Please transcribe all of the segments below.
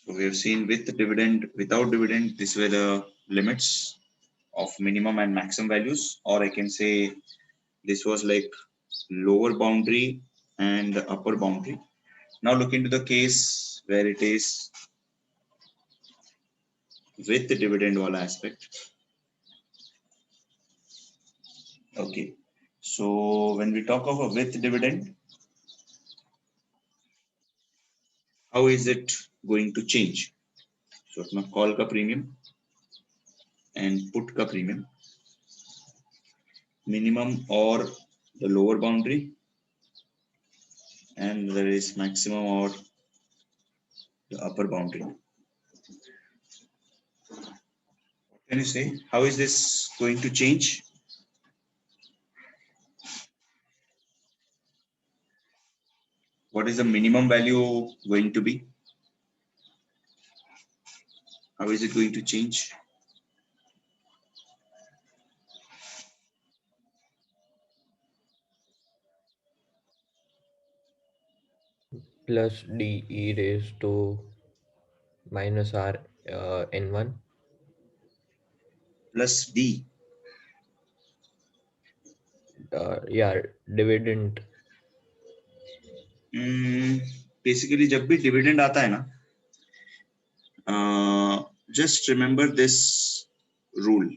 So we have seen with dividend, without dividend, these were the limits of minimum and maximum values, or I can say this was like lower boundary and the upper boundary. Now look into the case where it is with the dividend wala aspect. Okay, so when we talk of a with dividend, how is it going to change? So अपना call का premium and put का premium, minimum or the lower boundary, and there is maximum or the upper boundary. What can you say? How is this going to change? What is the minimum value going to be? How is it going to change? Plus d e raised to minus r n1. Plus D. Yeah, dividend. Basically जब भी dividend आता है ना, just remember this rule.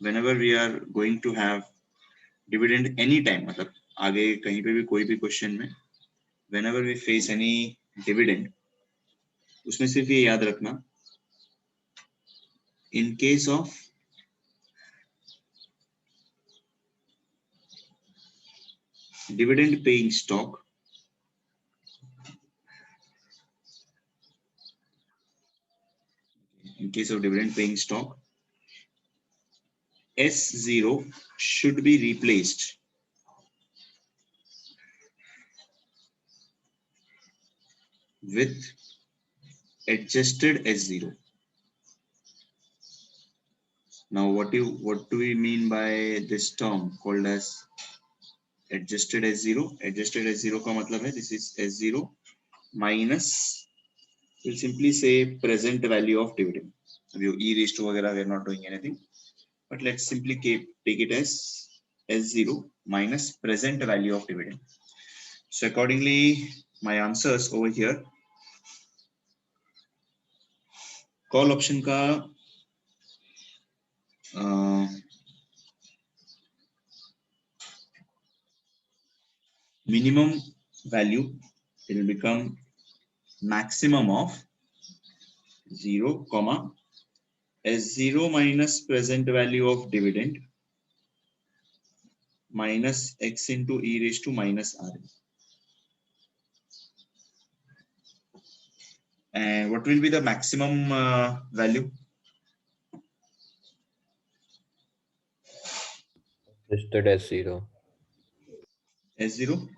Whenever we are going to have dividend anytime, मतलब आगे कहीं पे भी कोई भी क्वेश्चन में, whenever we face any dividend, उसमें सिर्फ ये याद रखना, in case of dividend paying stock, in case of dividend paying stock, S0 should be replaced with adjusted S0. Now what do we mean by this term called as adjusted S0? Adjusted S0 का मतलब है this is S0 minus, we'll simply say present value of dividend. अभी e raised to वगैरह we are not doing anything, but let's simply take it as S0 minus present value of dividend. So accordingly, my answers over here, call option का minimum value will become maximum of 0, S0 minus present value of dividend minus x into e raised to minus rn. And what will be the maximum value? Listed as 0. S0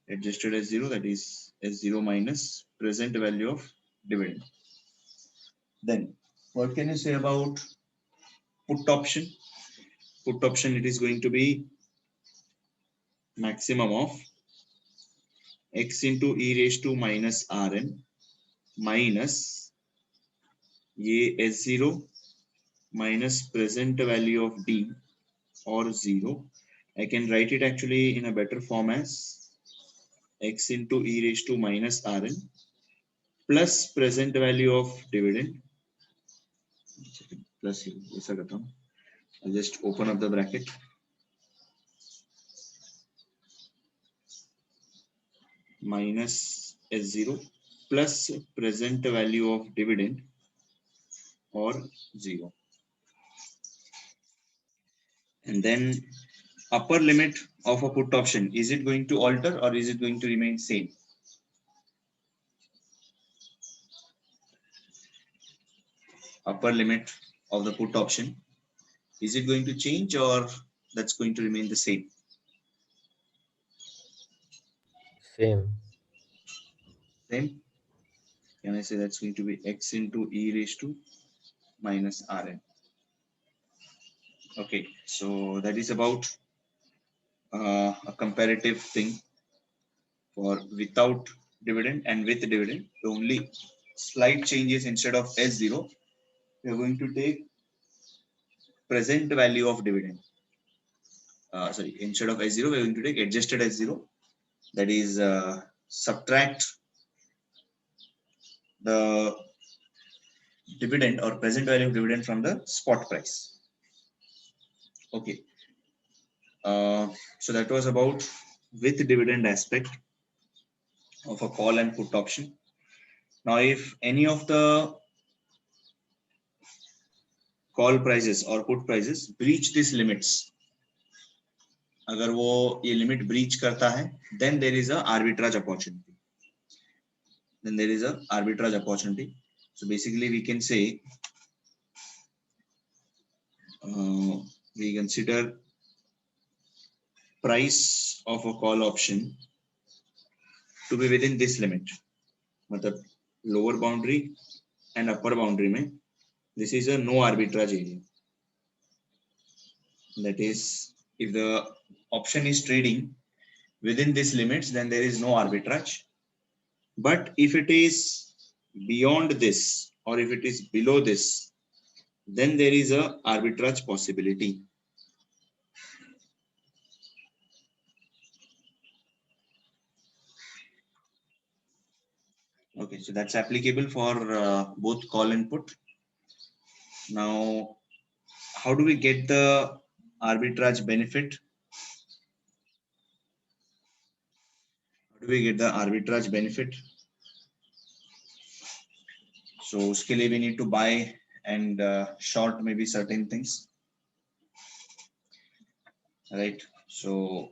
adjusted as 0, that is S0 minus present value of dividend. Then what can you say about put option? Put option, it is going to be maximum of x into e raised to minus rn minus ये S0 minus present value of d or 0. I can write it actually in a better form as x into e raised to minus rn plus present value of dividend plus ऐसा करता हूँ, I'll just open up the bracket minus S0 plus present value of dividend or 0, and then upper limit of a put option, is it going to alter or is it going to remain same? Upper limit of the put option, is it going to change or that's going to remain the same? Same. Same. Can I say that's going to be x into e raised to minus rn? Okay, so that is about a comparative thing. for without dividend and with dividend. The only slight changes, instead of S0, we are going to take present value of dividend. Sorry, instead of S0, we are going to take adjusted S0. That is, subtract the dividend or present value of dividend from the spot price. Okay. So that was about with dividend aspect of a call and put option. Now, if any of the call prices or put prices breach these limits, अगर वो ये limit breach करता है, then there is a arbitrage opportunity. So basically, we can say we consider price of a call option to be within this limit. मतलब lower boundary and upper boundary में this is a no arbitrage area. That is, if the option is trading within these limits, then there is no arbitrage. But if it is beyond this or if it is below this, then there is a arbitrage possibility. Okay, so that's applicable for both call and put. Now, how do we get the arbitrage benefit? How do we get the arbitrage benefit? So, uske liye we need to buy and short maybe certain things, right? So,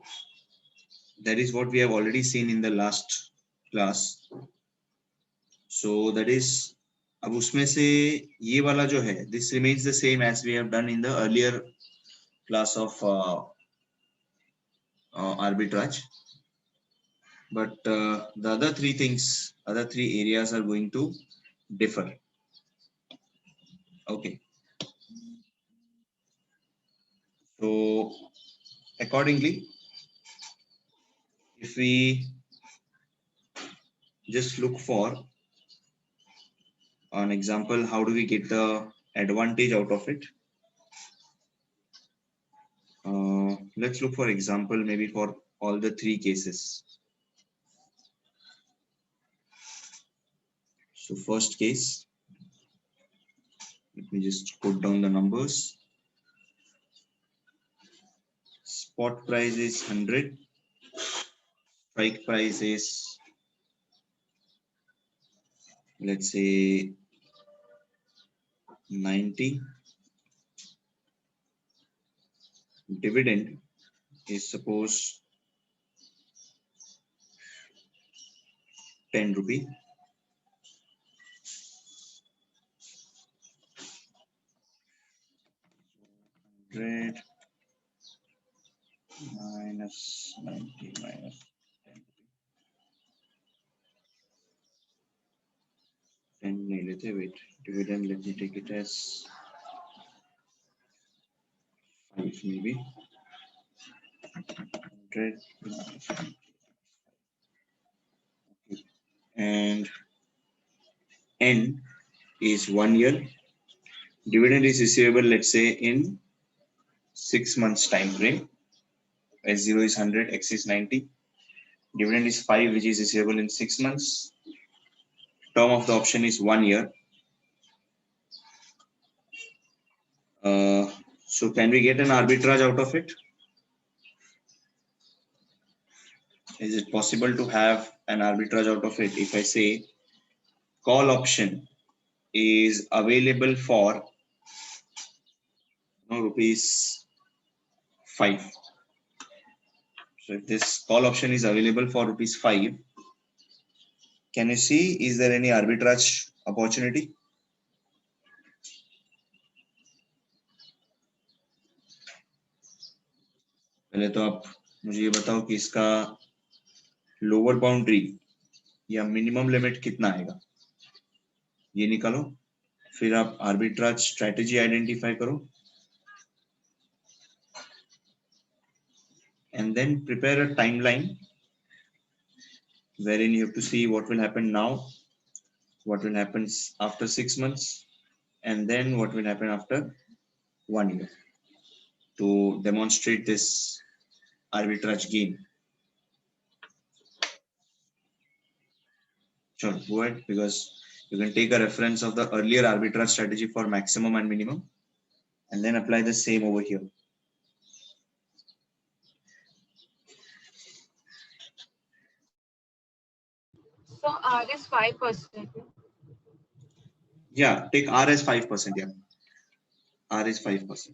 that is what we have already seen in the last class. So that is, अब उसमें से ये वाला जो है, this remains the same as we have done in the earlier class of arbitrage, but the other three things, other three areas are going to differ. Okay. So accordingly, if we just look for an example, how do we get the advantage out of it? Let's look for example, maybe for all the three cases. So first case, let me just put down the numbers. Spot price is 100. Strike price is, let's say, 90. Dividend is suppose 10 rupee. Red minus 90 minus 10. 10 नहीं लेते, wait. Dividend, let me take it as 5 maybe. 100 minus 90. And N is 1 year. Dividend is receivable, let's say, in 6 months time frame. S0 is 100, X is 90. Dividend is 5, which is receivable in 6 months. Term of the option is 1 year. So can we get an arbitrage out of it? Is it possible to have an arbitrage out of it? If I say call option is available for rupees 5. So if this call option is available for rupees 5, can you see, is there any arbitrage opportunity? पहले तो आप मुझे ये बताओ कि इसका lower boundary या minimum limit कितना आएगा, ये निकालो, फिर आप आर्बिट्राज स्ट्रेटेजी आइडेंटिफाई करो, and then prepare a timeline wherein you have to see what will happen now, what will happen after 6 months, and then what will happen after 1 year to demonstrate this arbitrage game. Sure, go ahead, because you can take a reference of the earlier arbitrage strategy for maximum and minimum and then apply the same over here. So R is 5%. Yeah, take R as 5%. Yeah, R is 5%.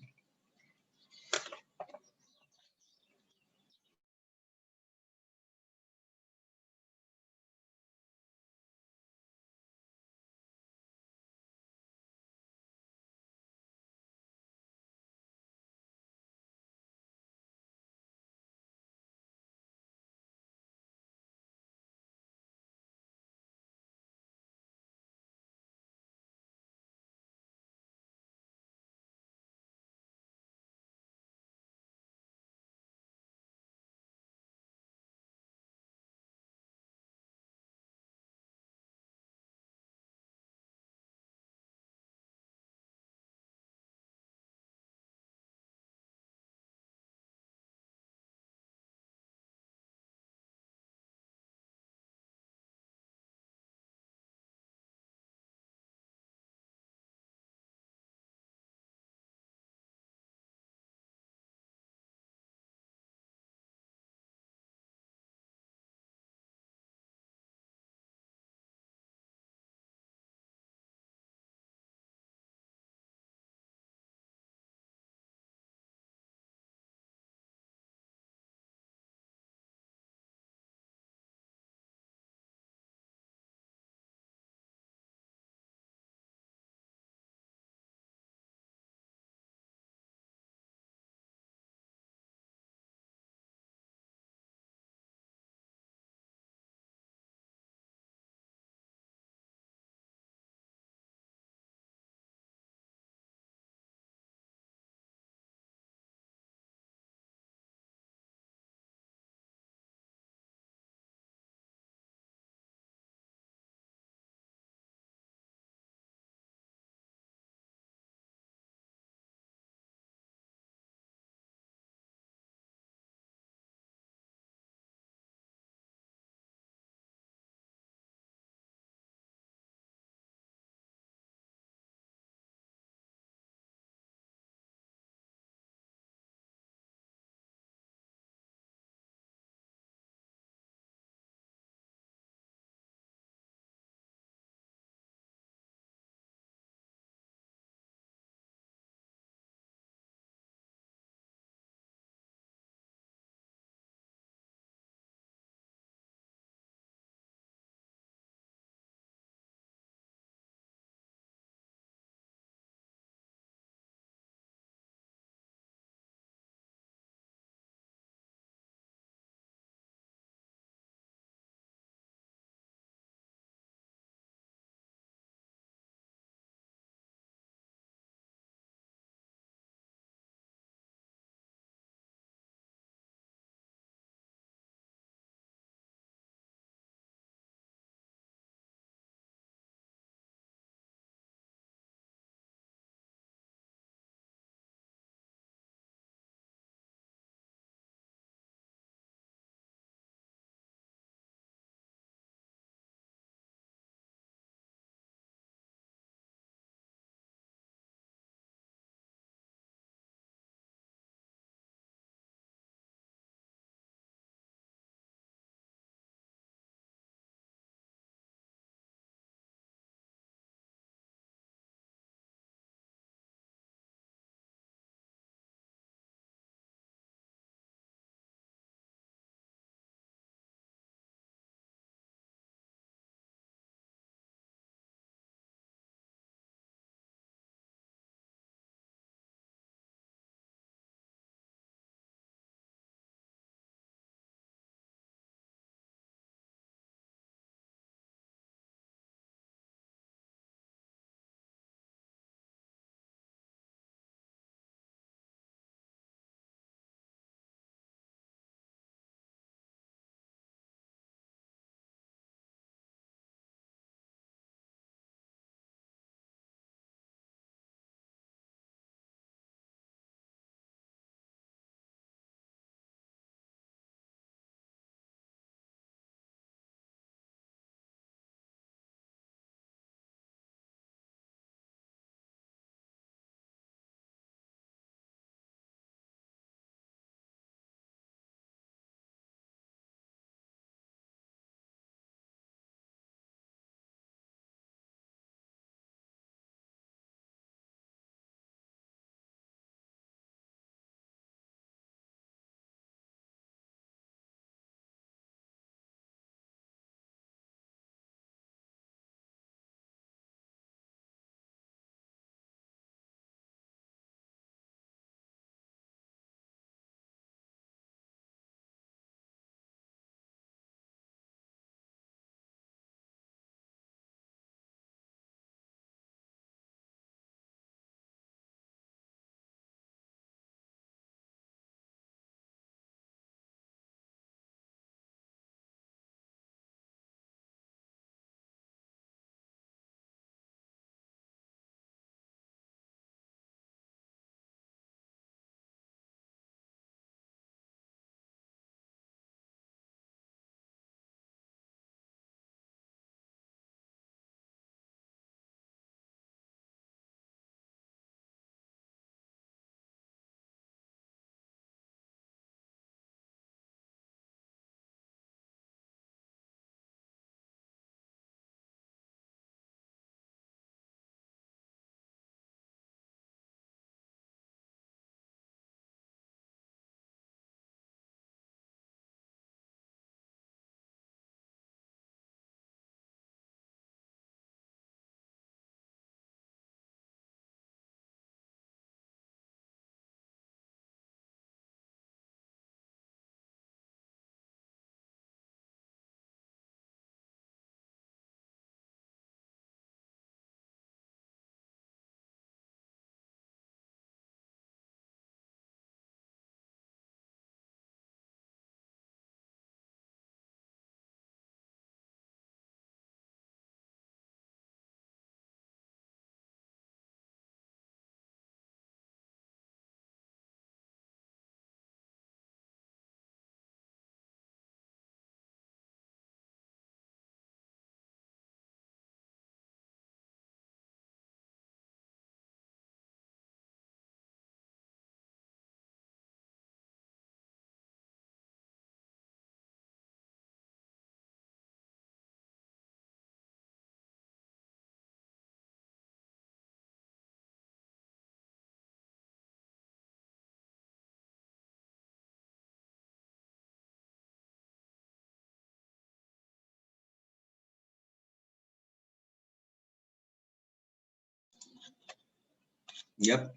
Yep.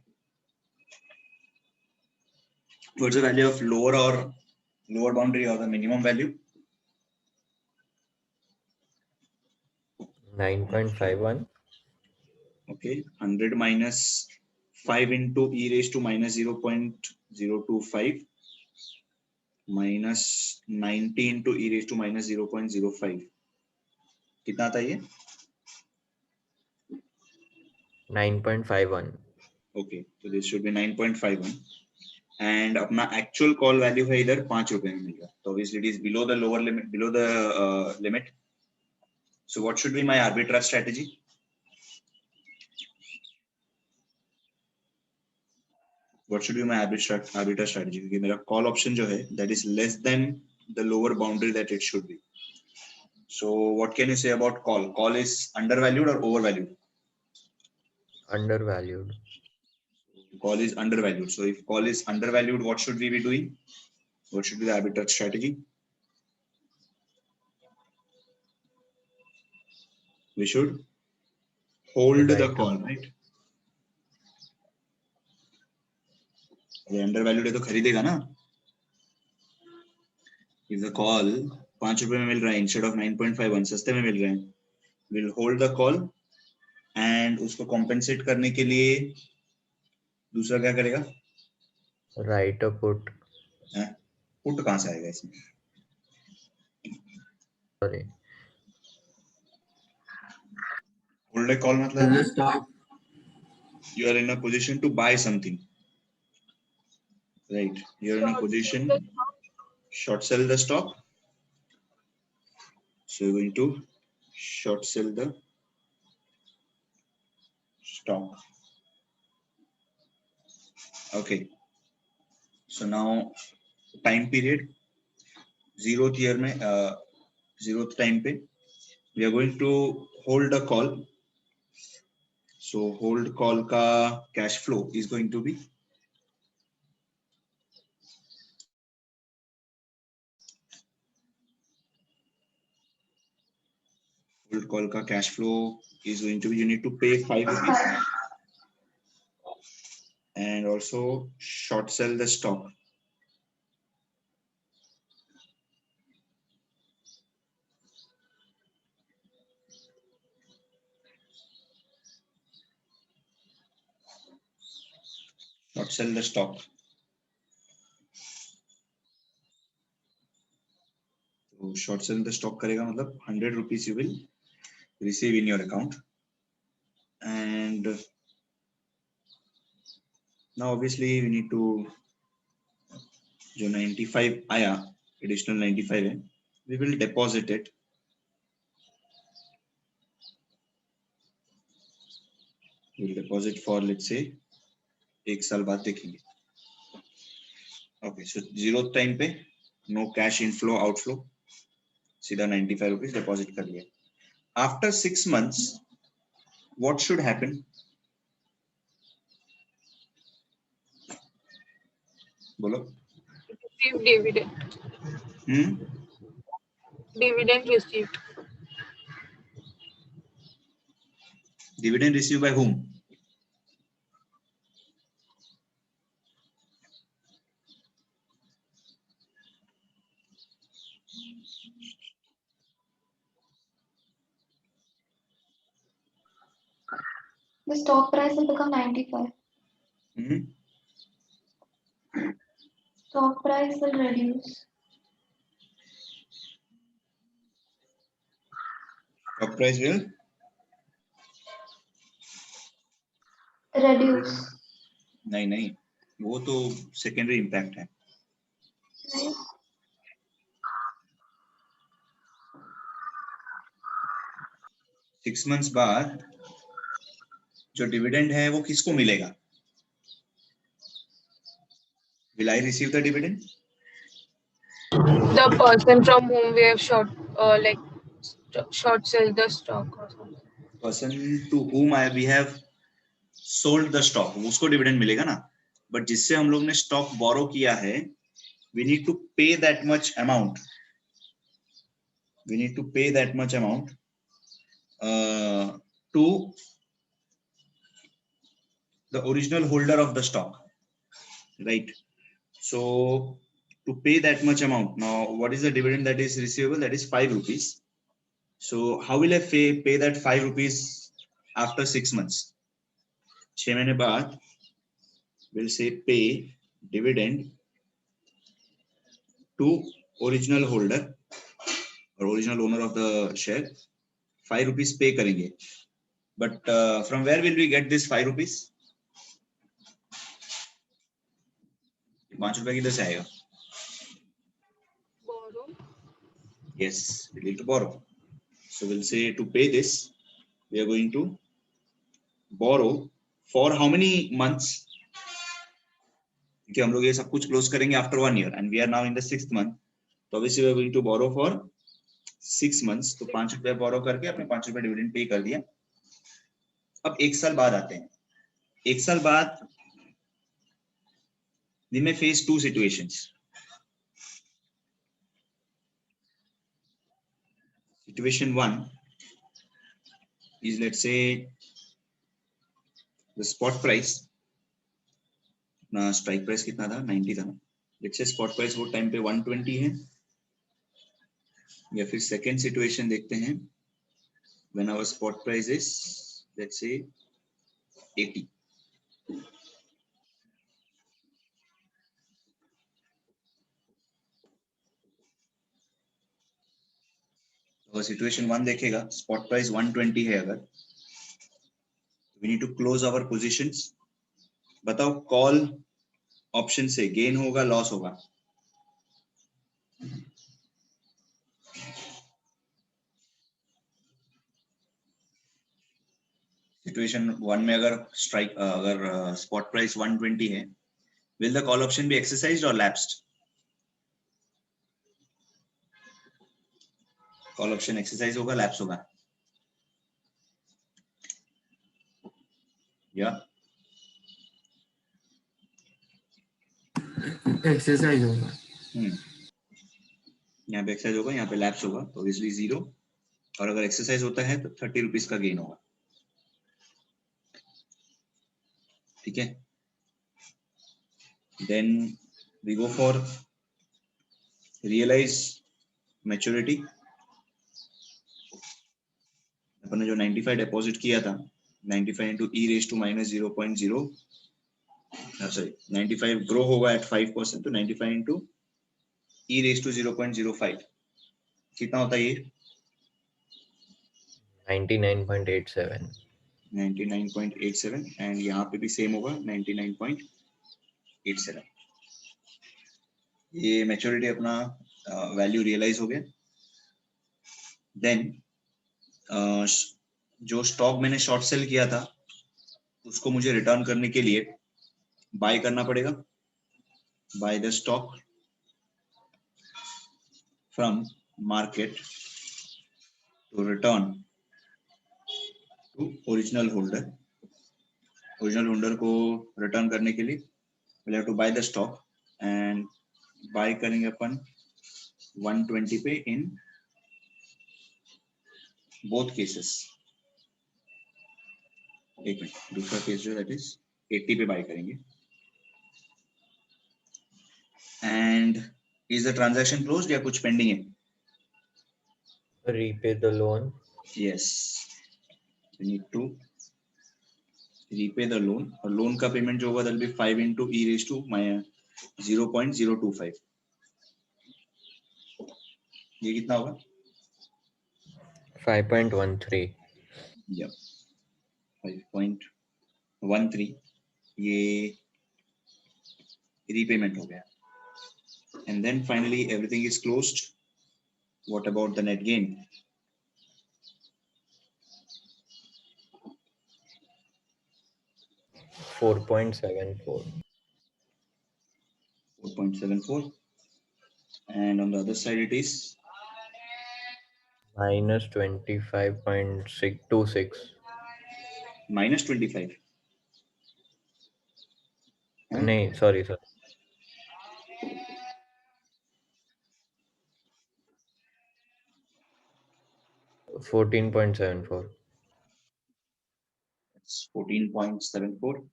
What's the value of lower boundary or the minimum value? 9.51. Okay, 100 minus 5 into e raised to minus 0.025 minus 90 into e raised to minus 0.05. कितना आता है ये? 9.51. Okay, so this should be 9.51. And अपना actual call value है इधर 5 रुपए में मिलेगा. So obviously it is below the lower limit, below the limit. So what should be my arbitrage strategy? What should be my arbitrage strategy? क्योंकि मेरा call option जो है that is less than the lower boundary that it should be. So what can you say about call? Call is undervalued or overvalued? Undervalued. Call is undervalued. So if call is undervalued, what should we be doing? What should be the arbitrage strategy? We should hold the Right. call, right? ये undervalued है तो खरीदेगा ना? If the call 5 रुपए में मिल रहा है instead of 9.51 सस्ते में मिल रहे हैं, we'll hold the call and उसको compensate करने के लिए दूसरा क्या करेगा? Write a put. Put कहाँ से आएगा इसमें? Sorry. Hold a call मतलब you are in a position to buy something, right? You are in a position short sell the stock. So you're going to short sell the stock. Okay. So now time period 0th year में 0th time पे we are going to hold a call. So hold call का cash flow is going to be hold call का cash flow is going to be you need to pay 5 rupees and also short sell the stock. Short sell the stock. So short sell the stock करेगा मतलब 100 rupees you will receive in your account. And now obviously we need to जो 95 आया additional 95 है we will deposit it. We'll deposit for let's say 1 साल बाद देखेंगे. Okay, so 0th time पे no cash inflow outflow सीधा 95 rupees deposit कर लिया. After 6 months what should happen? बोलो. Receive dividend. Dividend received. Dividend received by whom? The stock price will become 95. Stock price will reduce. Stock price will Reduce. नहीं वो तो secondary impact है. Right? 6 months बाद जो dividend है वो किसको मिलेगा? Will I receive the dividend? The person from whom we have short sell the stock or something. Person to whom we have sold the stock उसको डिविडेंड मिलेगा ना. बट जिससे हम लोग ने स्टॉक बोरो किया है we need to pay that much amount. We need to pay that much amount to the original holder of the stock, right? So to pay that much amount, now what is the dividend that is receivable? That is 5 rupees. So how will I pay that 5 rupees after 6 months? 6 महीने बाद will say pay dividend to original holder or original owner of the share. 5 rupees pay करेंगे. But from where will we get this 5 rupees? 5 रुपए किधर से आएगा? Borrow. Yes, we need to borrow. So we'll say to pay this, we are going to borrow for how many months? क्योंकि हम लोग ये सब कुछ क्लोज करेंगे after 1 year and we are now in the 6th month. तो obviously we are going to borrow for 6 months. तो 5 रुपए borrow करके अपने 5 रुपए डिविडेंड पे कर दिया. अब 1 साल बाद आते हैं. 1 साल बाद we may face two situations. Situation 1 is, let's say, the spot price. ना स्ट्राइक प्राइस कितना था? 90 था ना. लेट्स से स्पॉट प्राइस वो टाइम पे 120 है. या फिर सेकंड सिचुएशन देखते हैं, when our spot price is let's say 80. अगर सिचुएशन 1 देखेगा, स्पॉट प्राइस 120 है, अगर we need to close our positions. बताओ कॉल ऑप्शन से गेन होगा, लॉस होगा? सिचुएशन 1 में अगर स्पॉट प्राइस 120 है, will the call option be exercised और लैप्स्ड? कॉल ऑप्शन एक्सरसाइज होगा, लैप्स होगा? या एक्सरसाइज होगा. यहाँ पे एक्सरसाइज होगा, यहाँ पे लैप्स होगा, तो ऑब्वियसली 0. और अगर एक्सरसाइज होता है तो 30 रुपीज का गेन होगा. ठीक है. Then we go for realise maturity. अपन ने जो 95 डिपॉजिट किया था, 95 into e raised to minus 0.0, sorry 95 grow होगा at 5%, तो 95 into e raised to 0.05 कितना होता है ये? 99.87. 99.87 एंड यहाँ पे भी सेम होगा 99.87. ये मैच्योरिटी अपना वैल्यू रियलाइज हो गया. देन जो स्टॉक मैंने शॉर्ट सेल किया था उसको मुझे रिटर्न करने के लिए बाय करना पड़ेगा. Buy the stock from market to return to original holder. Original holder को रिटर्न करने के लिए we'll have to buy the stock and buy करेंगे अपन 120 पे इन बोथ केसेस. एक मिनट, दूसरा केस जो दैट इज 80 पे बाय करेंगे. And is the transaction closed या कुछ पेंडिंग है? Repay the loan. Yes, we need to repay the loan. और लोन का पेमेंट जो होगा that will be 5 into e raised to 0.025. ये कितना होगा? 5.13. या 5.13 ये रीपेमेंट हो गया. And then finally everything is closed. What about the net gain? $4.74. 4.74. And on the other side it is Minus 25.26. minus 25. नहीं, sorry. 14.74. It's 14.74.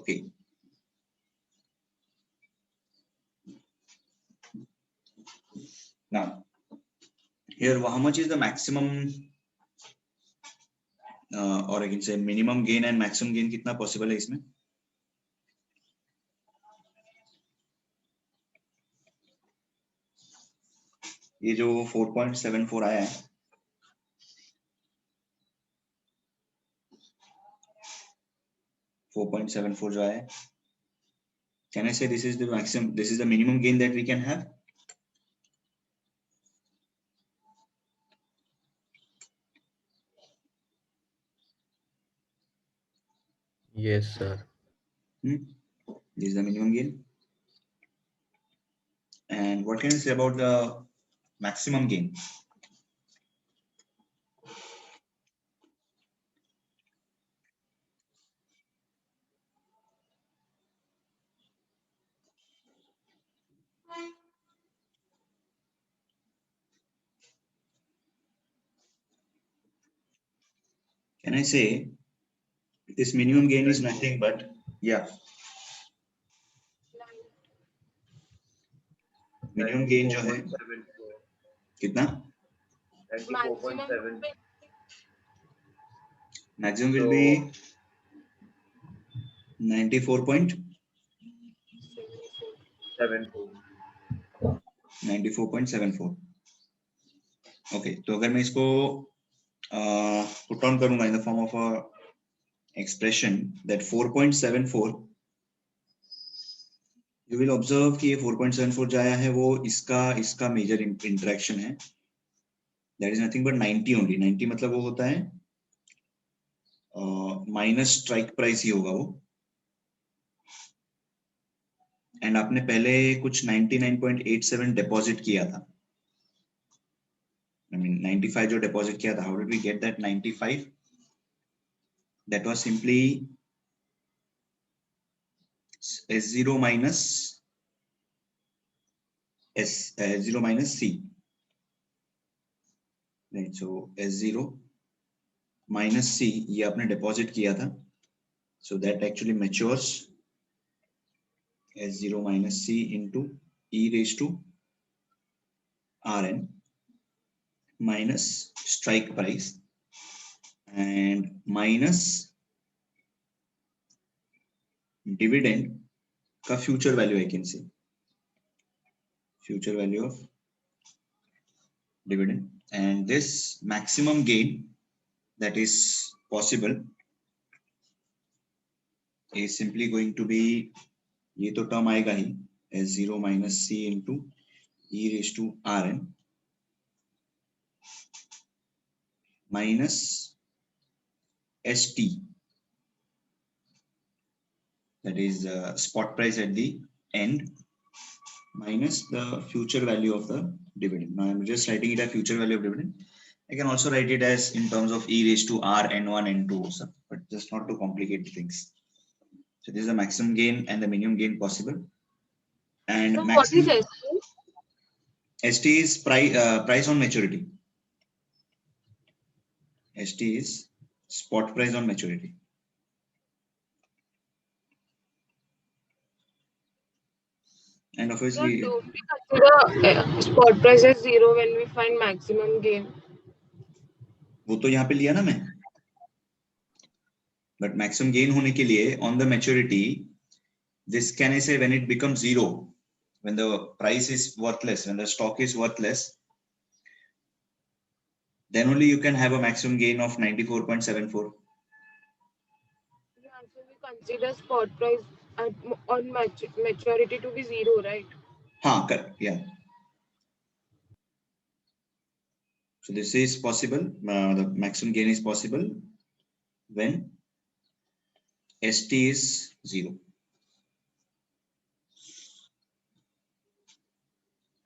Okay. Now, here, how much is the maximum, or I can say minimum gain and maximum gain कितना possible है इसमें? ये जो 4.74 आया है, जो आया है, can I say this is the maximum, this is the minimum gain that we can have? Yes, sir. This is the minimum gain. And what can you say about the maximum gain? Can I say this minimum gain is nothing but, yeah, minimum gain जो है कितना? Maximum will be 94.74. Okay, तो अगर मैं इसको put on करूंगा in the form of a expression that 4.74, you will observe कि ये 4.74 जो आया है वो इसका major interaction है. That is nothing but 90 only. 90 मतलब वो होता है माइनस स्ट्राइक प्राइस ही होगा वो. एंड आपने पहले कुछ 99.87 डिपॉजिट किया था. I mean 95 जो डिपॉजिट किया था. How did we get that 95? That was simply S0 minus S0 minus C. Right, so S0 minus C ये आपने डिपॉजिट किया था. So that actually matures S0 minus C into e raised to Rn minus strike price and minus dividend का future value. I can say future value of dividend, and this maximum gain that is possible is simply going to be, ये तो term आएगा ही, S0 minus C into e raised to Rn minus ST, that is spot price at the end, minus the future value of the dividend. Now I'm just writing it as future value of dividend. I can also write it as in terms of e raised to R n1 n2 also, but just not to complicate things. So this is the maximum gain and the minimum gain possible. And So what maximum is ST is price on maturity. ST is spot price on maturity. And So obviously, don't we consider spot price as 0 when we find maximum gain? वो तो यहाँ पे लिया ना मैं. But maximum gain होने के लिए on the maturity, this can I say when it becomes 0, when the price is worthless, when the stock is worthless, then only you can have a maximum gain of 94.74. Yeah, so we consider spot price on maturity to be 0, right? हाँ, correct, yeah. So this is possible, the maximum gain is possible when ST is 0.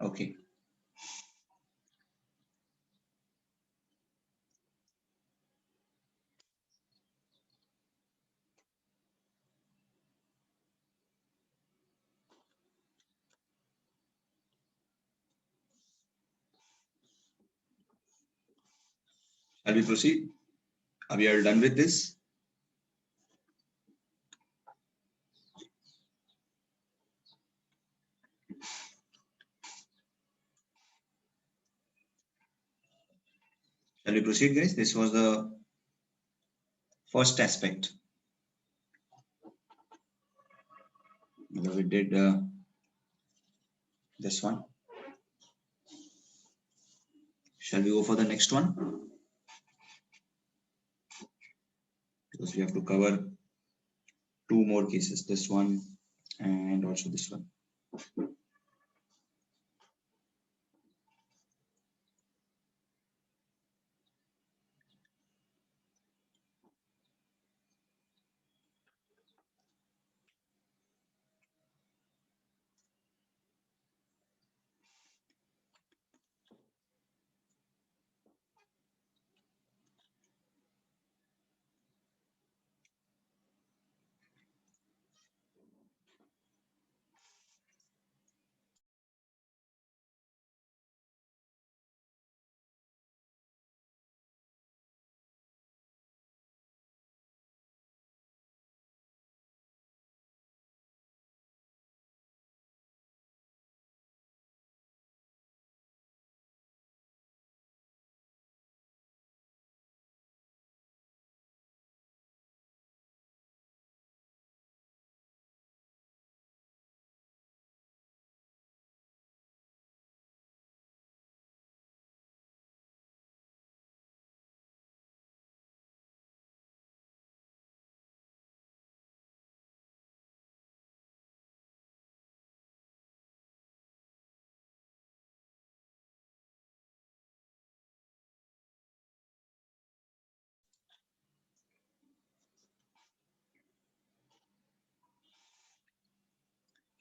Okay. Shall we proceed? Are we all done with this? Shall we proceed, guys? This was the first aspect. We did this one. Shall we go for the next one? Because we have to cover two more cases, this one and also this one.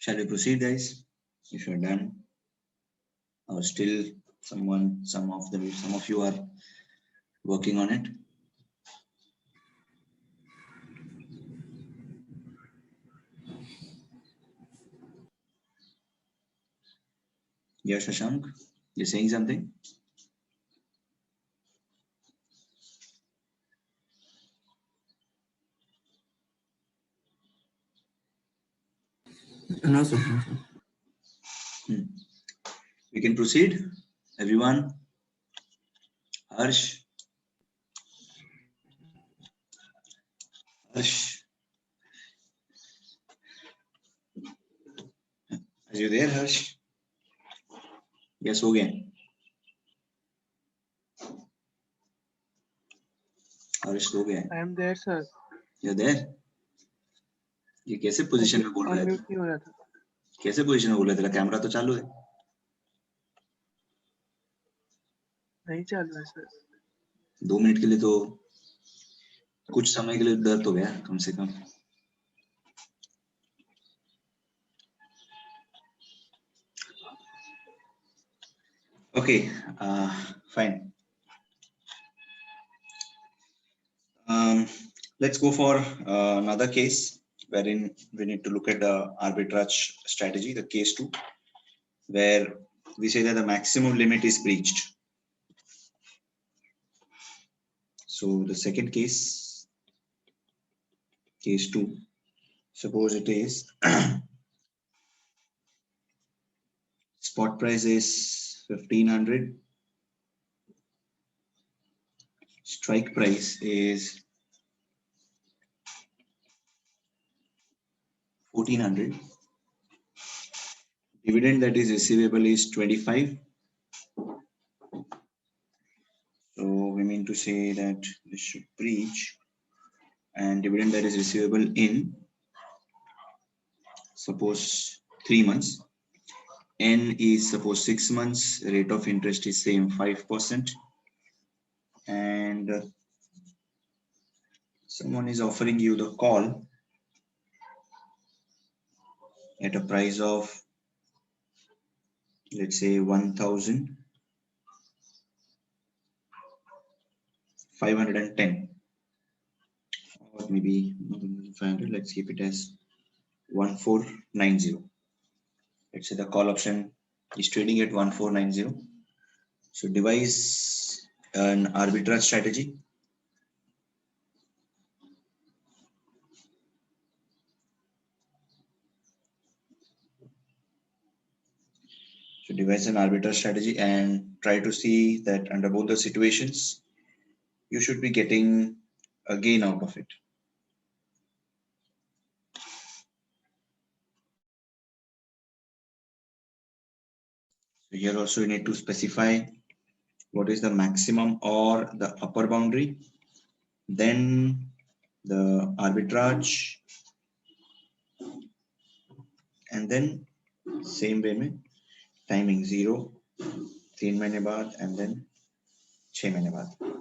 Shall we proceed, guys? If you're done, or still some of you are working on it. Yeah, Shashank, you're saying something? No, sir. No, sir. We can proceed, everyone. Harsh. Harsh. Are you there, Harsh? Yes, हो गए. Harsh हो गए. I am there, sir. You're there? ये कैसे position में बोल रहा है? Unmute नहीं हो रहा था. कैसे पोजीशन में बोल रहा है? तेरा कैमरा तो चालू है. नहीं चालू है सर. 2 मिनट के लिए तो कुछ समय के लिए डर तो गया कम से कम. Okay, fine. Let's go for another case wherein we need to look at the arbitrage strategy, the case 2, where we say that the maximum limit is breached. So the second case, case 2, suppose it is spot price is 1500, strike price is 1400, dividend that is receivable is 25. So we mean to say that this should breach, and dividend that is receivable in, suppose 3 months, N is suppose 6 months, rate of interest is same 5%, and someone is offering you the call at a price of, let's say, 1,510, or maybe 500. Let's keep it as 1490. Let's say the call option is trading at 1490. So devise an arbitrage strategy. So devise an arbitrage strategy and try to see that under both the situations, you should be getting a gain out of it. So here also you need to specify what is the maximum or the upper boundary, then the arbitrage, and then same way में timing 0, 3 महीने बाद, and then 6 महीने बाद.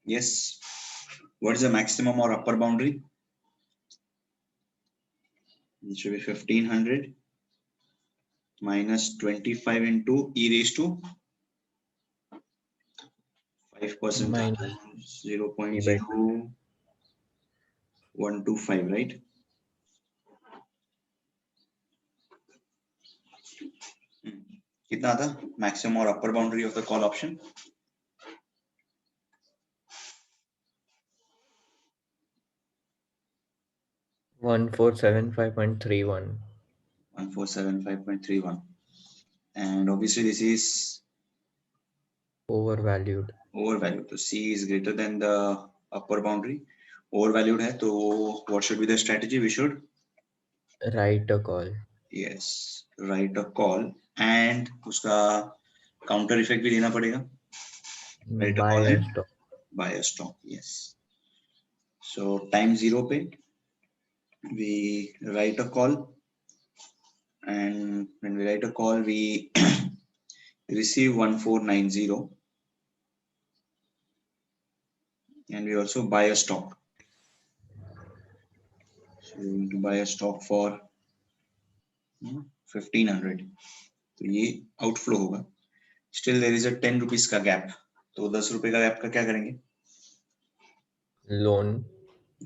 Yes. What is the maximum or upper boundary? It should be 1500 minus 25 into e raised to 5%, Minus 0.0125, right? कितना था maximum or upper boundary of the call option? 1475.31. 1475.31, and obviously this is Overvalued. overvalued. So C is greater than the upper boundary. Overvalued है तो what should be the strategy? We should Write a call. yes write a call, and उसका counter effect भी देना पड़ेगा. Write a Buy call a and stock. buy a stock. Yes. So time 0 पे we write a call, and when we write a call we receive 1490, and we also buy a stock. So we need to buy a stock for 1500. तो ये outflow होगा. Still there is a 10 rupees का gap. तो 10 रुपए का gap का क्या करेंगे? Loan.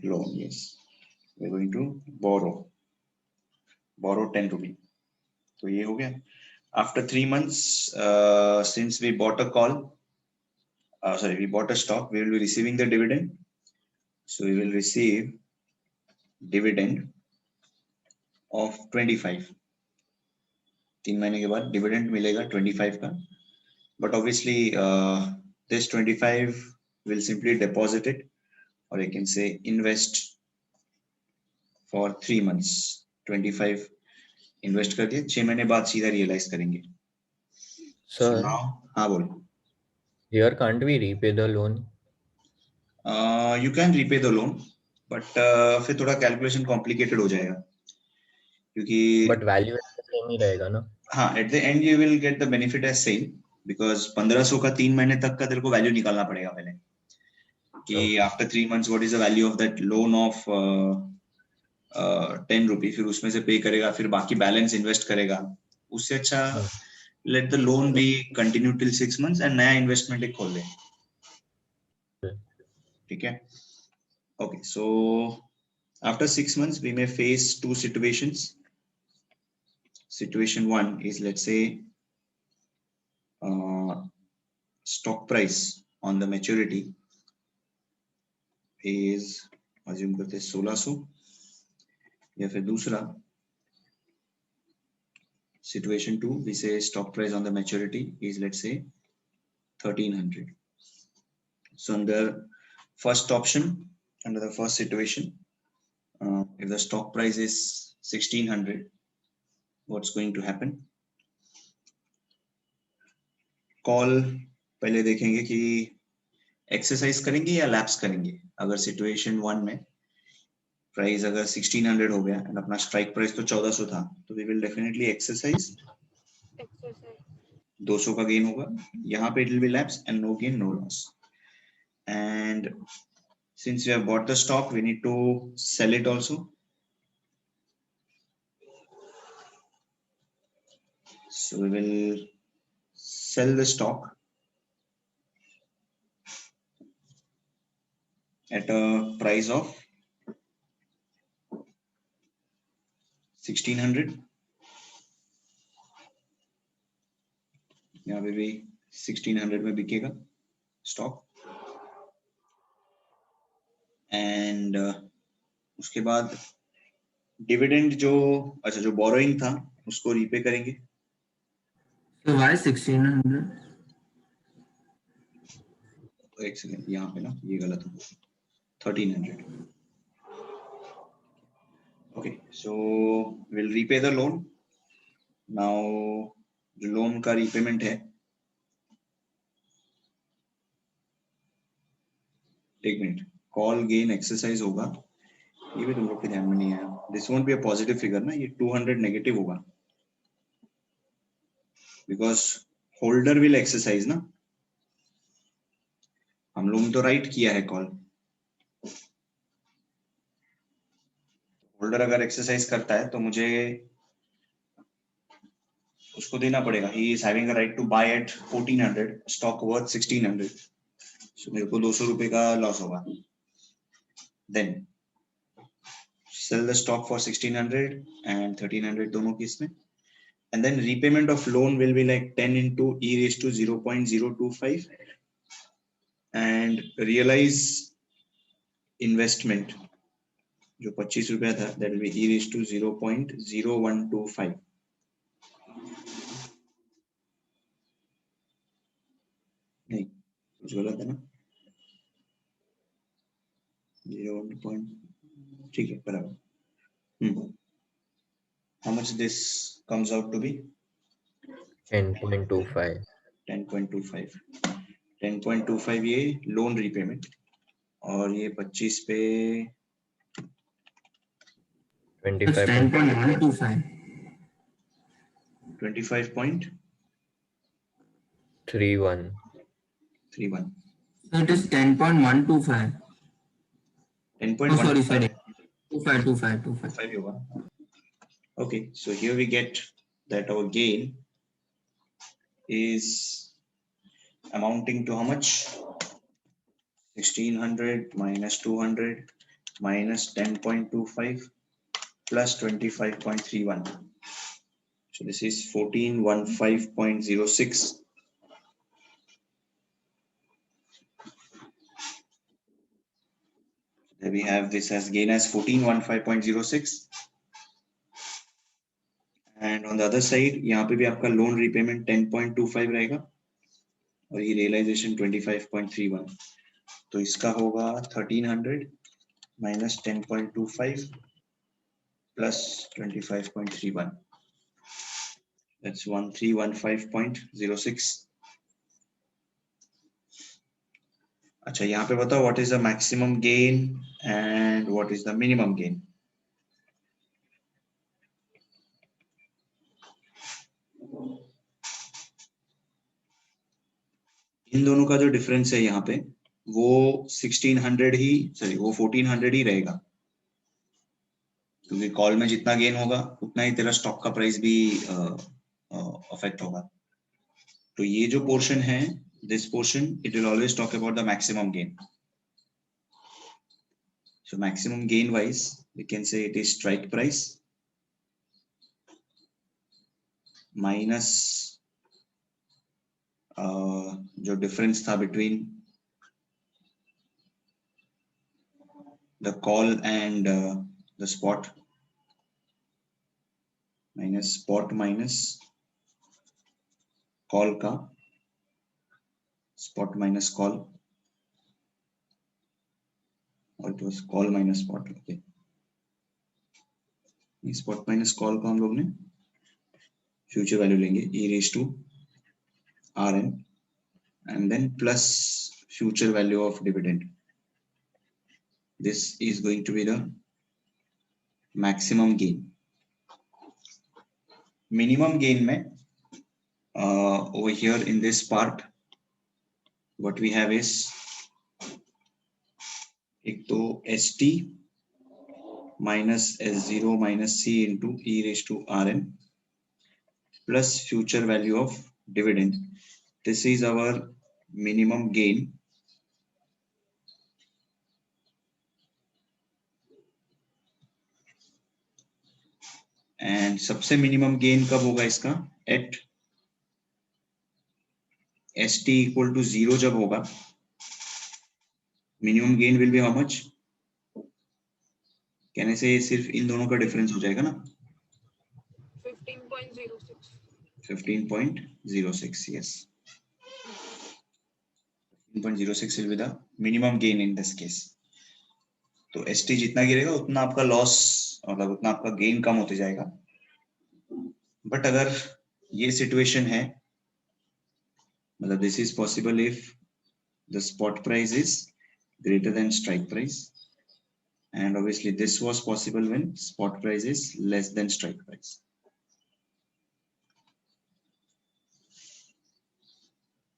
Loan. Yes. We're going to borrow 10 rupee. तो ये हो गया. After 3 months, since we bought a call, we bought a stock, we will be receiving the dividend. So we will receive dividend of 25. 3 महीने के बाद dividend मिलेगा 25 का. But obviously, this 25 will simply deposit it, or I can say invest for 3 months. 25 invest कर दिया, 6 महीने बाद सीधा realize करेंगे. So Sir, now, हाँ बोलो. here can't we repay the loan? You can repay the loan, but फिर थोड़ा calculation complicated हो जाएगा, क्योंकि But value same ही रहेगा ना? हाँ, at the end you will get the benefit as same, because 1500 का 3 महीने तक का तेरे को वैल्यू निकालना पड़ेगा पहले कि after 3 months what is the value of that loan of 10 रुपी, फिर उसमें से पे करेगा, फिर बाकी बैलेंस इन्वेस्ट करेगा. उससे अच्छा let the loan be continue till 6 months and नया इन्वेस्टमेंट एक खोल ले. ठीक है. Okay, so after 6 months we may face two situations. Situation 1 is, let's say, stock price on the maturity is assume करते 1600, या फिर दूसरा situation 2 we say stock price on the maturity is, let's say, 1300. So under first option, under the first situation, if the stock price is 1600, what's going to happen? Call पहले देखेंगे कि exercise करेंगे या lapse करेंगे. अगर situation 1 में price अगर 1600 हो गया एंड अपना स्ट्राइक प्राइस तो 1400 था, तो वी विल डेफिनेटली एक्सरसाइज. 200 का गेन होगा. यहाँ पे it will be lapse and no gain no loss. And since we have bought the stock we need to sell it also. So we will sell the stock at a price of 1600. यहाँ पे भी 1600 में बिकेगा stock. And उसके बाद dividend जो जो borrowing था उसको रीपे करेंगे. So why 1600? एक सेकंड, यहाँ पे ना ये गलत हो, 1300. Okay, so we'll repay the loan. Now जो लोन का रीपेमेंट है, एक मिनट, कॉल गेन एक्सरसाइज होगा, ये भी तुम लोग के ध्यान में नहीं आया. This won't be a positive figure ना, ये 200 नेगेटिव होगा, बिकॉज होल्डर विल एक्सरसाइज ना. हम लोगों ने तो राइट किया है कॉल। होल्डर अगर एक्सरसाइज करता है तो मुझे उसको देना पड़ेगा। He is having a right to buy at 1400, stock worth 1600, so मेरे को 200 रुपए का लॉस होगा। Then sell the stock for 1600 and 1300 दोनों केस में, and then repayment of loan will be like 10 into e raised to 0.025 and realize investment जो 25 रुपया था that will be e raised to 0.0125। नहीं कुछ गलत है ना, 0. ठीक है बराबर। How much this comes out to be? 10.25. 10.25। 10.25 ये लोन रीपेमेंट, और ये 25 पे 25. 10.125. 25.31। 31. So it is 10.125. 10.125 Oh, sorry. 25. ही होगा। Okay, so here we get that our gain is amounting to how much? 1600 minus 200 minus 10.25 plus 25.31. So this is 1415.06. There we have this as gain as 1415.06. And on the other side यहाँ पे भी आपका loan repayment 10.25 रहेगा और ये realisation 25.31। तो इसका होगा 1300 minus 10.25 plus 25.31, that's 1315.06। अच्छा यहाँ पे बताओ what is the maximum gain and what is the minimum gain? इन दोनों का जो डिफरेंस है यहाँ पे वो 1600 ही, सॉरी वो 1400 ही रहेगा, क्योंकि कॉल में जितना गेन होगा उतना ही तेरा स्टॉक का प्राइस भी अफेक्ट होगा। तो ये जो पोर्शन है, this portion it will always talk about the maximum gain. So maximum gain wise we can say it is strike price minus जो डिफरेंस था between the call and the spot, minus spot minus call का, spot minus call, और it was call minus spot. Okay, spot minus call को हम लोग ने future value लेंगे e raised to rn and then plus future value of dividend. This is going to be the maximum gain. Minimum gain में over here in this part what we have is एक तो st minus s0 minus c into e raised to rn plus future value of dividend. This is our minimum gain. And सबसे minimum gain कब होगा इसका? At S T equal to 0 जब होगा, minimum gain will be how much? कहने से सिर्फ इन दोनों का डिफरेंस हो जाएगा ना, 15.06. 15.06, yes, 15.06 will be the minimum gain in this case. तो एस टी जितना गिरेगा उतना आपका लॉस, मतलब उतना आपका गेन कम होते जाएगा। बट अगर ये सिचुएशन है, मतलब this is possible if the spot price is greater than strike price, and obviously this was possible when spot price is less than strike price.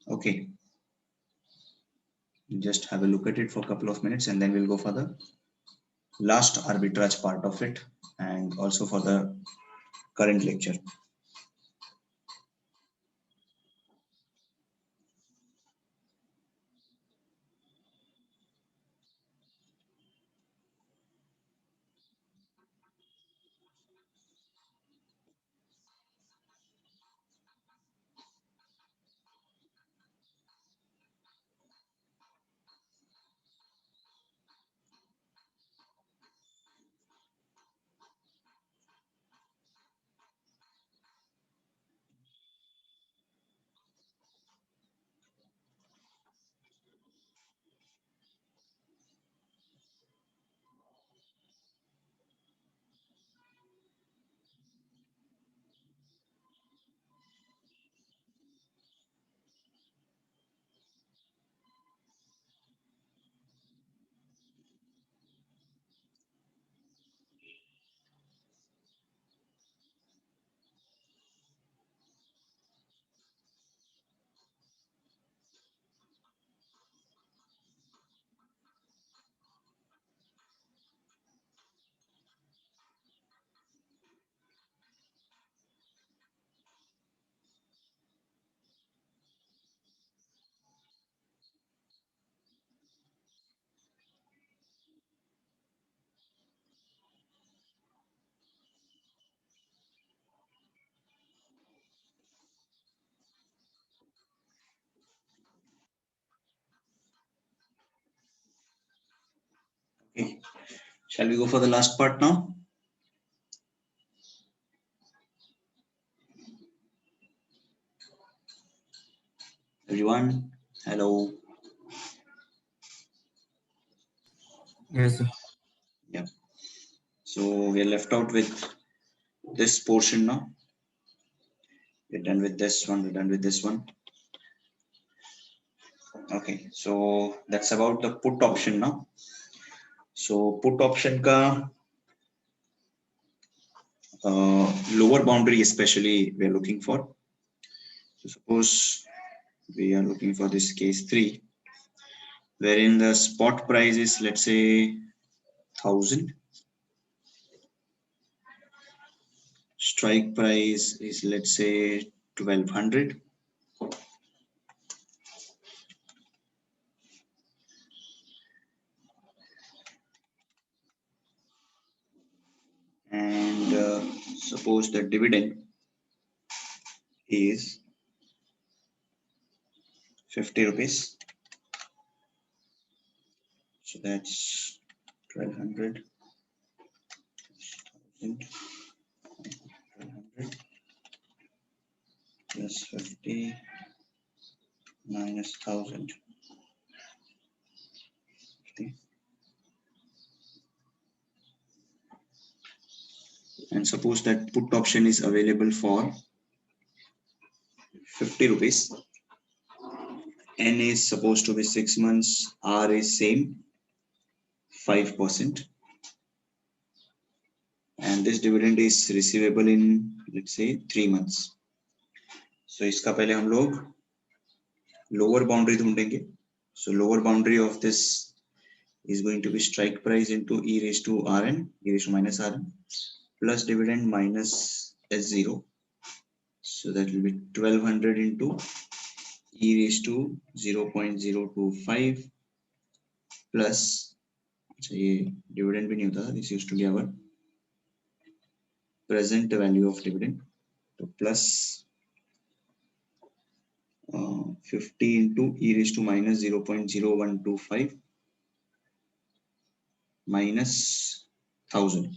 Okay, just have a look at it for a couple of minutes and then we'll go for the last arbitrage part of it and also for the current lecture. Okay, shall we go for the last part now? Everyone, hello. Yes, sir. Yeah. So we are left out with this portion now. We're done with this one. We're done with this one. Okay, so that's about the put option now. So put option ka lower boundary especially we are looking for. So suppose we are looking for this case 3, wherein the spot price is, let's say, 1000. Strike price is, let's say, 1200. And suppose the dividend is 50 rupees. So that's 1200. 1200 plus 50 minus 1000. Okay. And suppose that put option is available for 50 rupees. N is supposed to be 6 months. R is same, 5%. And this dividend is receivable in, let's say, 3 months. So इसका पहले हम लोग lower boundary ढूंढेंगे. So lower boundary of this is going to be strike price into e raised to Rn, e raised to minus Rn, plus dividend minus S0. So that will be 1200 into e raised to 0.025 plus, अच्छा ये dividend भी नहीं होता, this used to be our present value of dividend. So plus 50 into e raised to minus 0.0125 minus 1000.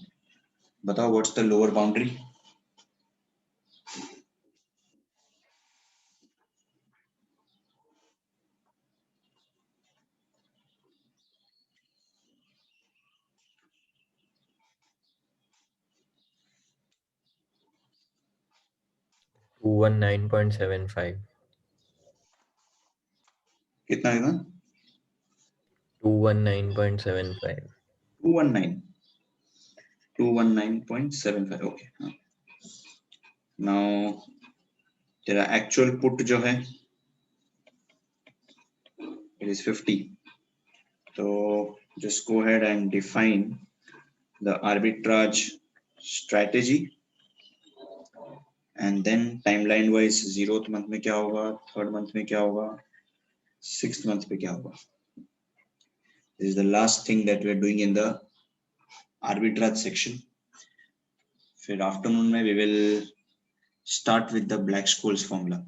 बताओ what's the lower boundary? Two 219.75. कितना आएगा? 219.75. 219. 219.75. Okay. Now तेरा actual put जो है it is 50. So just go ahead and define the arbitrage strategy. And then timeline wise 0th month में क्या होगा, 3rd month में क्या होगा, 6th month पे क्या होगा. This is the last thing that we are doing in the arbitrage section. फिर afternoon में we will start with the Black-Scholes formula.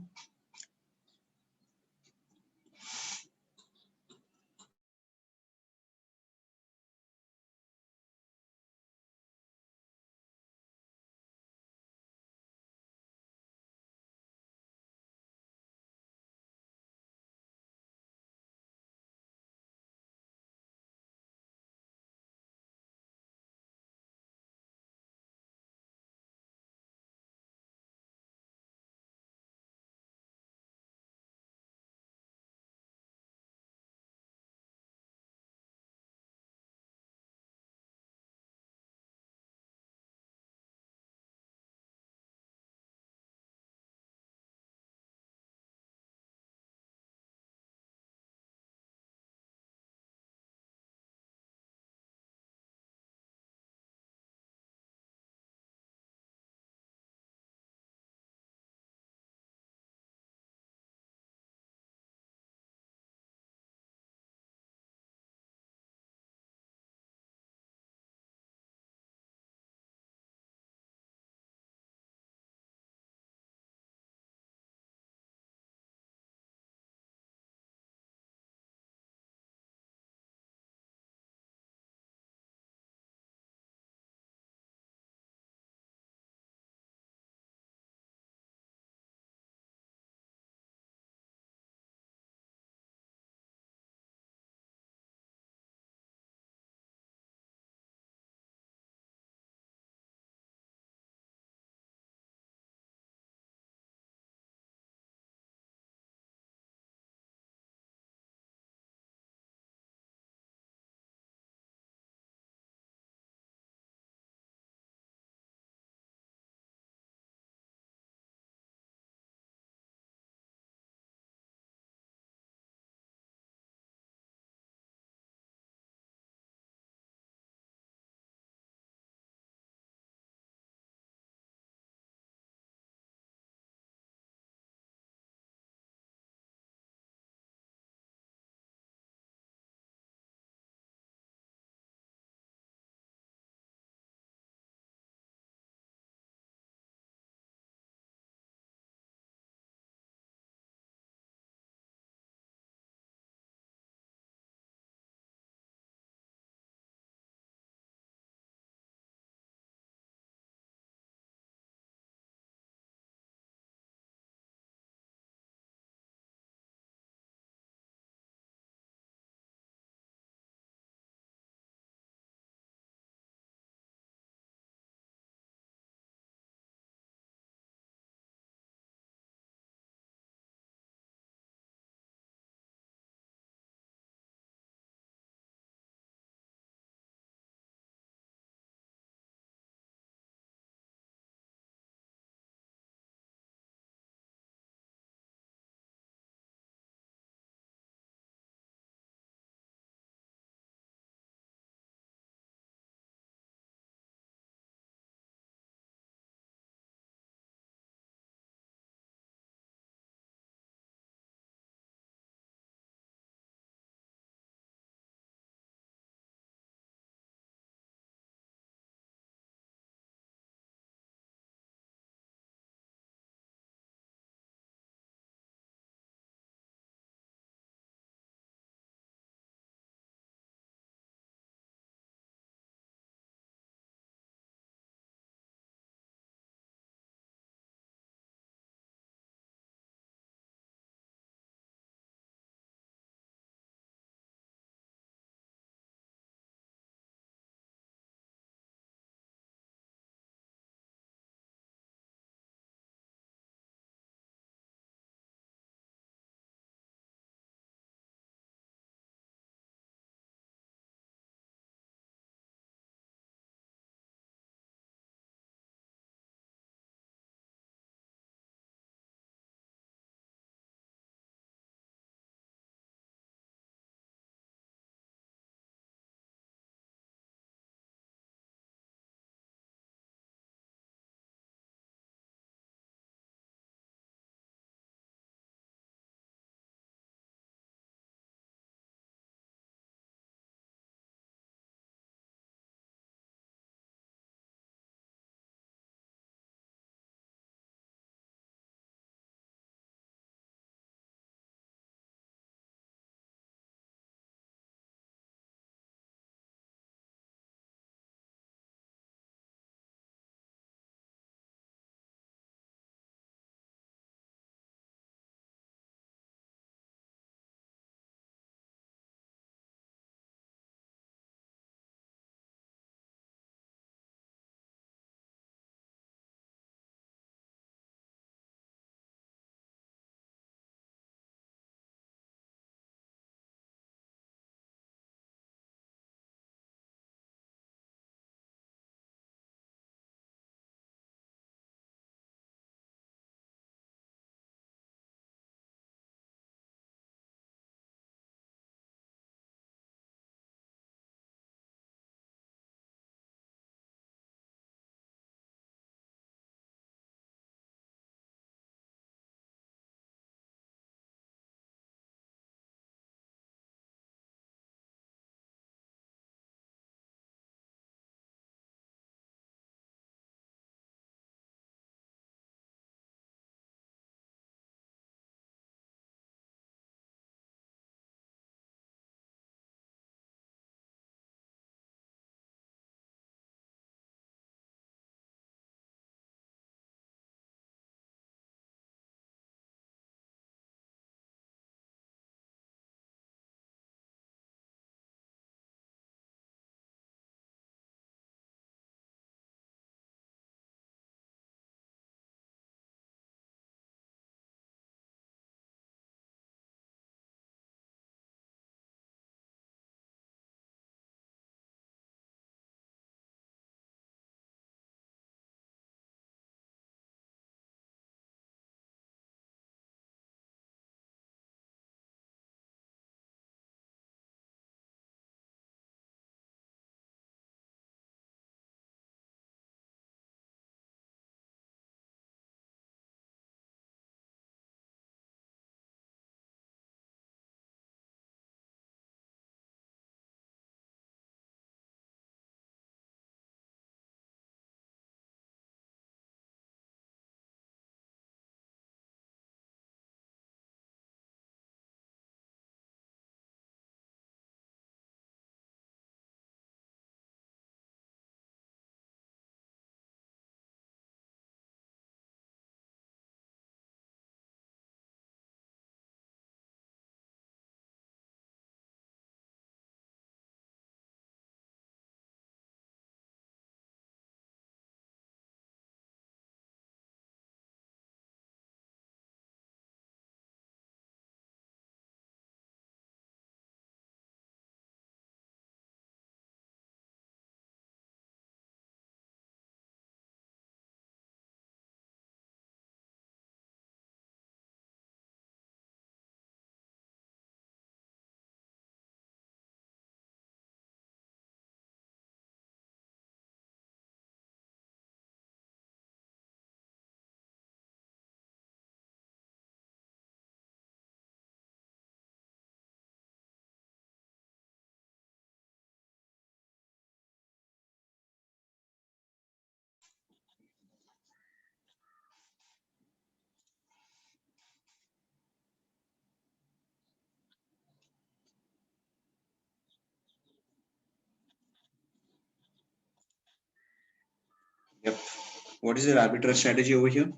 What is your arbitrage strategy over here?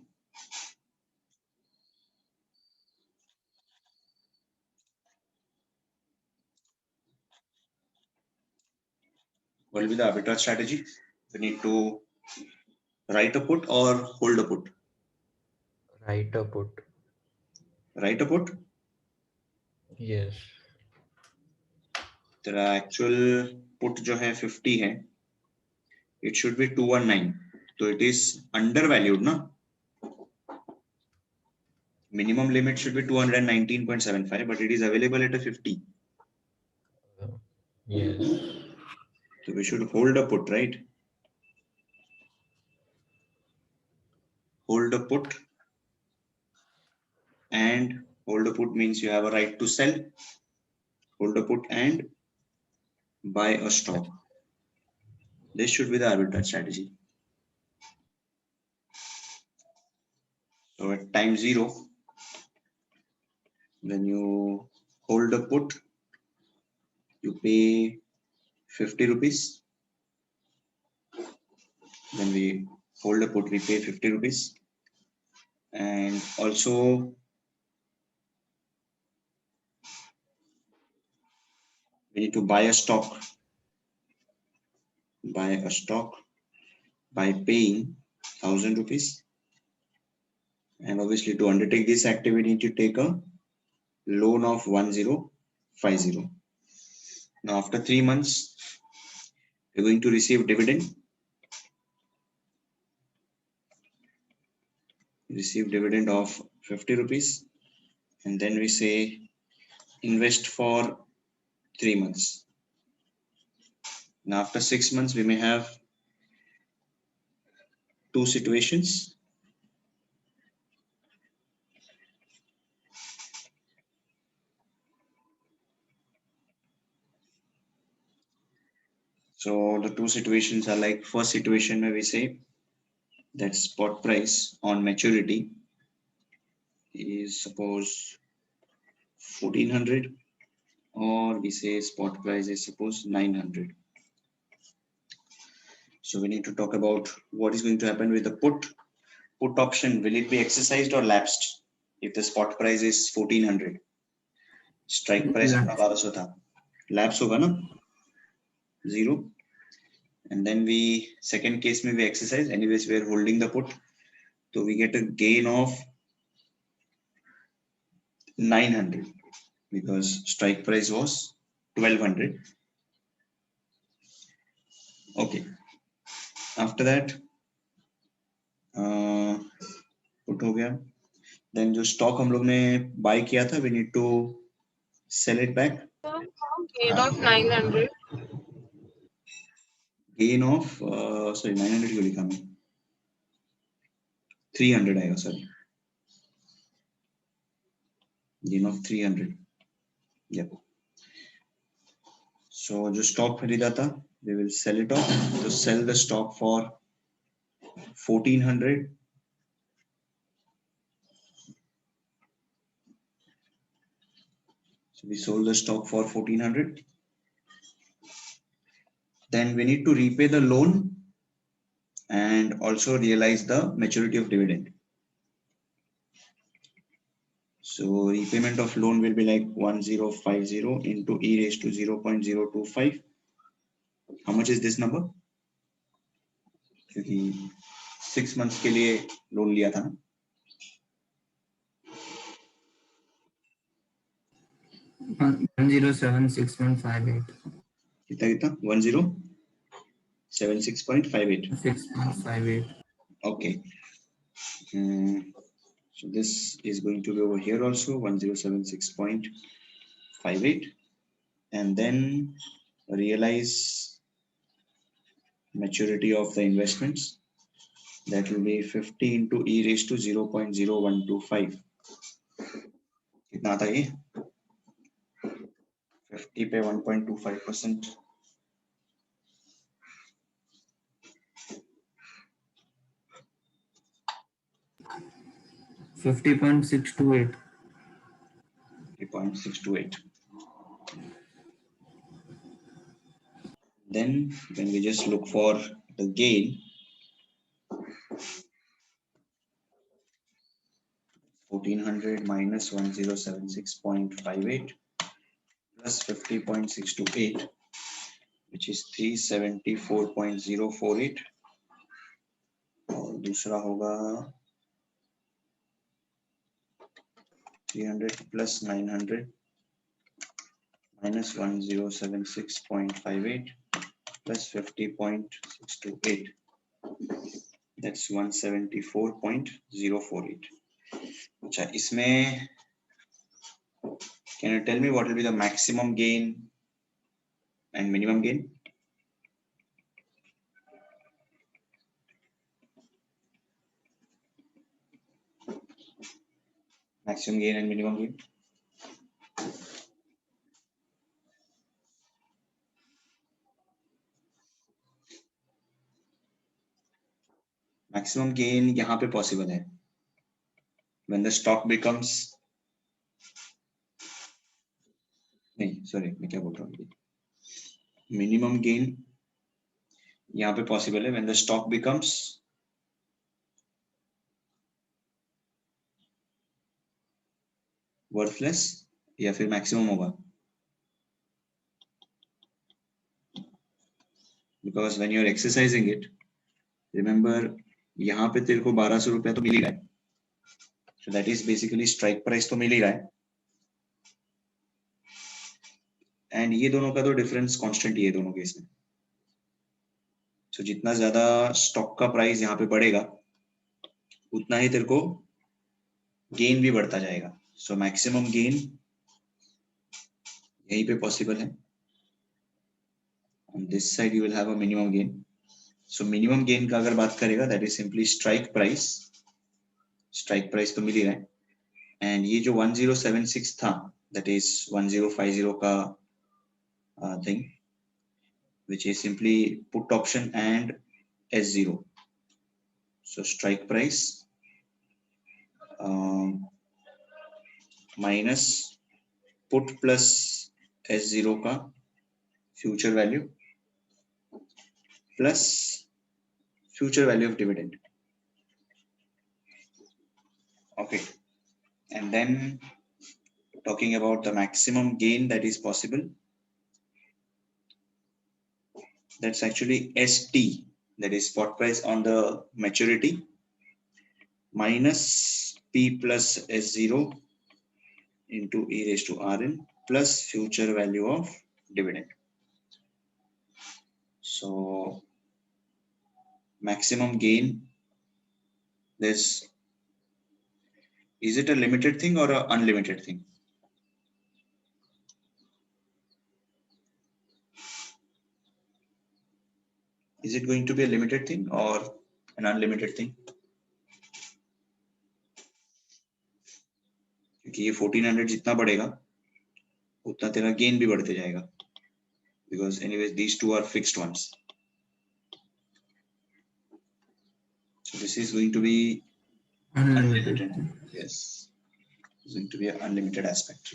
What will be the arbitrage strategy? We need to write a put or hold a put. Write a put. Write a put. Yes. तेरा actual put जो है 50 है. It should be 219. So it is undervalued, na? Minimum limit should be 219.75, but it is available at a 50. Yes. So we should hold a put, right? Hold a put. And hold a put means you have a right to sell. Hold a put and buy a stock. This should be the arbitrage strategy. So at time 0, when you hold a put, you pay 50 rupees. When we hold a put, we pay 50 rupees. And also we need to buy a stock. Buy a stock by paying 1000 rupees. And obviously to undertake this activity, you need to take a loan of 1050. Now after 3 months, you're going to receive dividend. Receive dividend of 50 rupees. And then we say invest for 3 months. Now after 6 months, we may have 2 situations. So the 2 situations are like, first situation where we say that spot price on maturity is suppose 1400, or we say spot price is suppose 900. So we need to talk about what is going to happen with the put option. Will it be exercised or lapsed if the spot price is 1400? Strike price अपना 1200 था. Lapse होगा ना? 0. And then we, second case में we exercise. Anyways, we are holding the put. So we get a gain of 900 because strike price was 1200. Okay. After that, put हो गया. Then जो stock हम लोग ने buy किया था, we need to sell it back. Gain of 900. Gain of sorry 900 क्यों लिखा मैं? 300 आएगा, sorry. Gain of 300. Yep. So जो stock खरीदा था, we will sell it off. So sell the stock for 1400. So we sold the stock for 1400. Then we need to repay the loan and also realize the maturity of dividend. So repayment of loan will be like 1050 into e raised to 0.025. How much is this number? क्योंकि 6 months के लिए loan लिया था ना. $107,658. कितना 1076.58. 6.58. Okay. So this is going to be over here also 1076.58, and then realize maturity of the investments. That will be 50 into e raised to 0.0125. कितना आता ये? 50 पे 1.25%. $50.628. 50.628. Then when we just look for the gain, 1400 minus 1076.58 plus 50.628, which is 374.048, और दूसरा होगा 300 plus 900 minus 1076.58 plus 50.628, that's 174.048. अच्छा, इसमें can you tell me what will be the maximum gain and minimum gain? Maximum gain and minimum gain. Maximum gain यहाँ पे possible है when the stock becomes, नहीं sorry मैं क्या बोल रहा हूँ, minimum gain यहाँ पे possible है when the stock becomes worthless, या फिर maximum होगा, because when you are exercising it, remember यहाँ पे तेरे को 1200 रुपया तो मिल ही रहा है, so that is basically strike price तो मिल ही रहा है, and ये दोनों का तो difference constant ही है दोनों केस में, so जितना ज्यादा stock का price यहाँ पे बढ़ेगा उतना ही तेरे को gain भी बढ़ता जाएगा, so maximum gain यहीं पे possible है, on this side you will have a minimum gain, so minimum gain का अगर बात करेगा that is simply strike price तो मिल ही रहा है, and ये जो 1076 था that is 1050 का thing which is simply put option and S0, so strike price minus put plus S0 का future value plus future value of dividend, okay, and then talking about the maximum gain that is possible, that's actually ST, that is spot price on the maturity, minus P plus S0 into e raised to Rn plus future value of dividend. So maximum gain, this, is it a limited thing or an unlimited thing? Is it going to be a limited thing or an unlimited thing? क्योंकि ये 1400 जितना बढ़ेगा उतना तेरा gain भी बढ़ते जाएगा, because anyways these two are fixed ones. So this is going to be unlimited. Yes, it's going to be an unlimited aspect.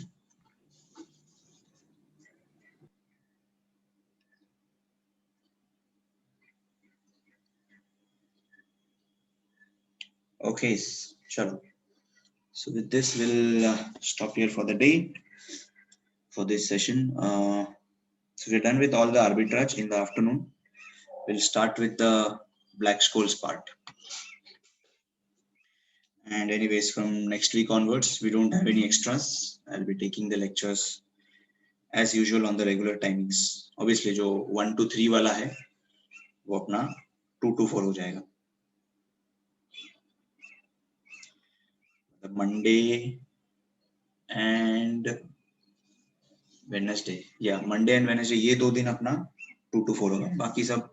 Okay, chalo. So with this, we'll stop here for the day, for this session. So we're done with all the arbitrage in the afternoon. We'll start with the Black-Scholes part. And anyways, from next week onwards, we don't have any extras. I'll be taking the lectures as usual on the regular timings. Obviously, जो 1 to 3 वाला है, वो अपना 2 to 4 हो जाएगा. The Monday and Wednesday, yeah, Monday and Wednesday, ये 2 दिन अपना 2 to 4 होगा. बाकी सब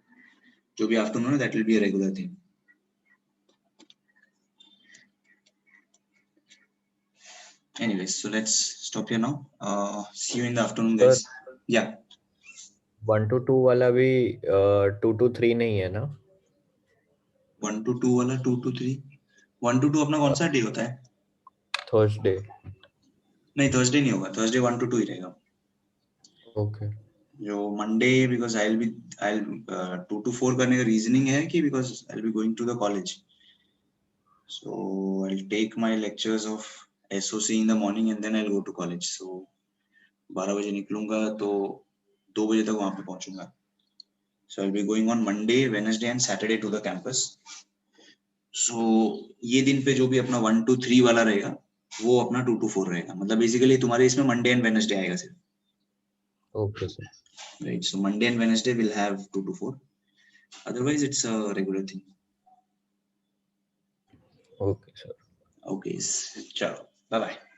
जो भी afternoon है, that will be a regular thing. Anyways, so let's stop here now. See you in the afternoon, guys. Yeah. 1 to 2 वाला भी 2 to 3 नहीं है ना? 1 to 2 वाला 2 to 3. 1 to 2 अपना कौन सा डे होता है? Thursday. नहीं, Thursday नहीं होगा. Thursday 1 to 2 ही रहेगा. Okay. जो Monday, because I'll 2 to 4 करने का reasoning है कि because I'll be going to the college. So I'll take my lectures of SOC in the morning and then I'll go to college. So 12 बजे निकलूंगा तो 2 बजे तक वहां पे पहुंचूंगा. So I'll be going on Monday, Wednesday and Saturday to the campus. So ये दिन पे जो भी अपना 1 to 3 वाला रहेगा वो अपना 2 to 4 रहेगा. मतलब बेसिकली तुम्हारे इसमें मंडे एंड वेडनेसडे आएगा सिर्फ. Okay, sir. Right. So Monday and Wednesday will have 2 to 4. Otherwise it's a regular thing. Okay, sir. Okay. Chalo. Bye bye.